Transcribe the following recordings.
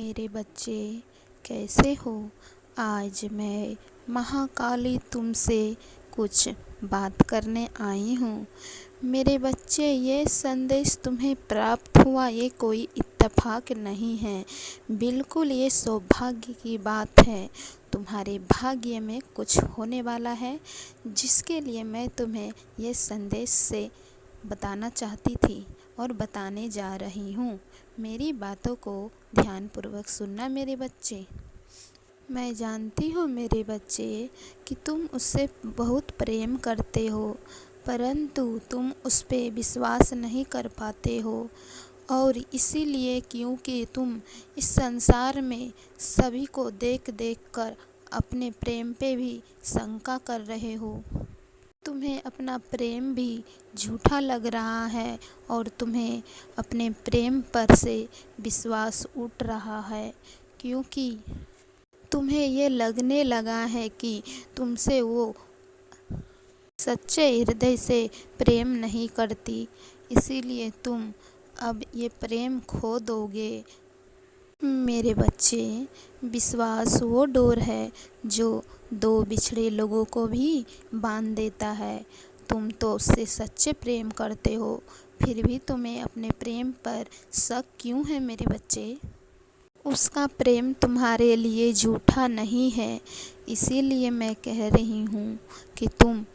मेरे बच्चे कैसे हो। आज मैं महाकाली तुमसे कुछ बात करने आई हूँ। मेरे बच्चे, ये संदेश तुम्हें प्राप्त हुआ ये कोई इत्तेफाक नहीं है, बिल्कुल ये सौभाग्य की बात है। तुम्हारे भाग्य में कुछ होने वाला है, जिसके लिए मैं तुम्हें ये संदेश से बताना चाहती थी और बताने जा रही हूँ। मेरी बातों को ध्यानपूर्वक सुनना मेरे बच्चे। मैं जानती हूँ मेरे बच्चे कि तुम उससे बहुत प्रेम करते हो, परंतु तुम उस पर विश्वास नहीं कर पाते हो, और इसीलिए क्योंकि तुम इस संसार में सभी को देख देख कर अपने प्रेम पे भी शंका कर रहे हो। तुम्हें अपना प्रेम भी झूठा लग रहा है और तुम्हें अपने प्रेम पर से विश्वास उठ रहा है, क्योंकि तुम्हें ये लगने लगा है कि तुमसे वो सच्चे हृदय से प्रेम नहीं करती, इसीलिए तुम अब ये प्रेम खो दोगे। मेरे बच्चे, विश्वास वो डोर है जो दो बिछड़े लोगों को भी बांध देता है। तुम तो उससे सच्चे प्रेम करते हो, फिर भी तुम्हें अपने प्रेम पर शक क्यों है मेरे बच्चे? उसका प्रेम तुम्हारे लिए झूठा नहीं है, इसीलिए मैं कह रही हूँ कि तुम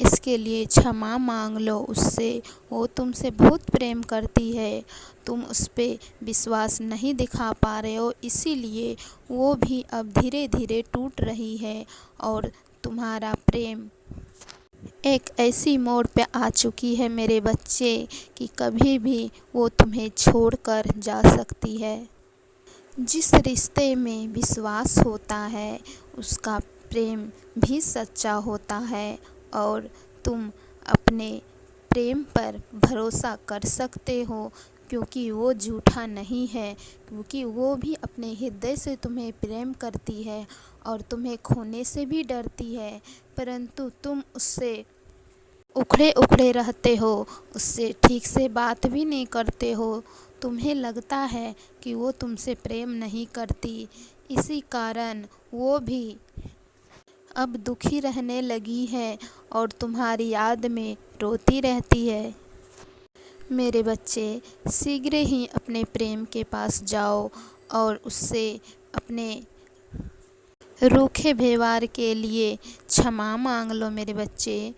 इसके लिए क्षमा मांग लो उससे। वो तुमसे बहुत प्रेम करती है, तुम उस पर विश्वास नहीं दिखा पा रहे हो, इसीलिए वो भी अब धीरे धीरे टूट रही है और तुम्हारा प्रेम एक ऐसी मोड़ पे आ चुकी है मेरे बच्चे कि कभी भी वो तुम्हें छोड़कर जा सकती है। जिस रिश्ते में विश्वास होता है उसका प्रेम भी सच्चा होता है, और तुम अपने प्रेम पर भरोसा कर सकते हो, क्योंकि वो झूठा नहीं है, क्योंकि वो भी अपने हृदय से तुम्हें प्रेम करती है और तुम्हें खोने से भी डरती है, परंतु तुम उससे उखड़े उखड़े रहते हो, उससे ठीक से बात भी नहीं करते हो। तुम्हें लगता है कि वो तुमसे प्रेम नहीं करती, इसी कारण वो भी अब दुखी रहने लगी है और तुम्हारी याद में रोती रहती है। मेरे बच्चे, शीघ्र ही अपने प्रेम के पास जाओ और उससे अपने रूखे व्यवहार के लिए क्षमा मांग लो मेरे बच्चे।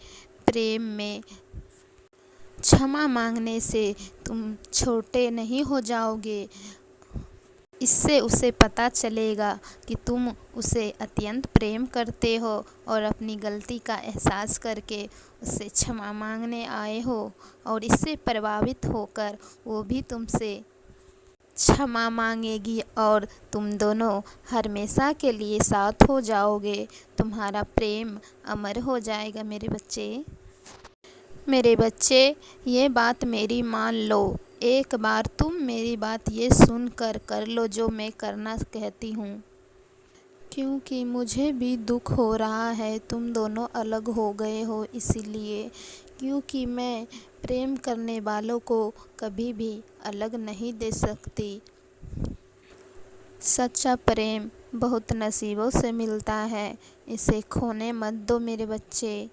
प्रेम में क्षमा मांगने से तुम छोटे नहीं हो जाओगे, इससे उसे पता चलेगा कि तुम उसे अत्यंत प्रेम करते हो और अपनी गलती का एहसास करके उससे क्षमा मांगने आए हो, और इससे प्रभावित होकर वो भी तुमसे क्षमा मांगेगी और तुम दोनों हमेशा के लिए साथ हो जाओगे। तुम्हारा प्रेम अमर हो जाएगा मेरे बच्चे। मेरे बच्चे, ये बात मेरी मान लो, एक बार तुम मेरी बात ये सुन कर लो जो मैं करना कहती हूँ, क्योंकि मुझे भी दुख हो रहा है तुम दोनों अलग हो गए हो, इसीलिए क्योंकि मैं प्रेम करने वालों को कभी भी अलग नहीं दे सकती। सच्चा प्रेम बहुत नसीबों से मिलता है, इसे खोने मत दो मेरे बच्चे।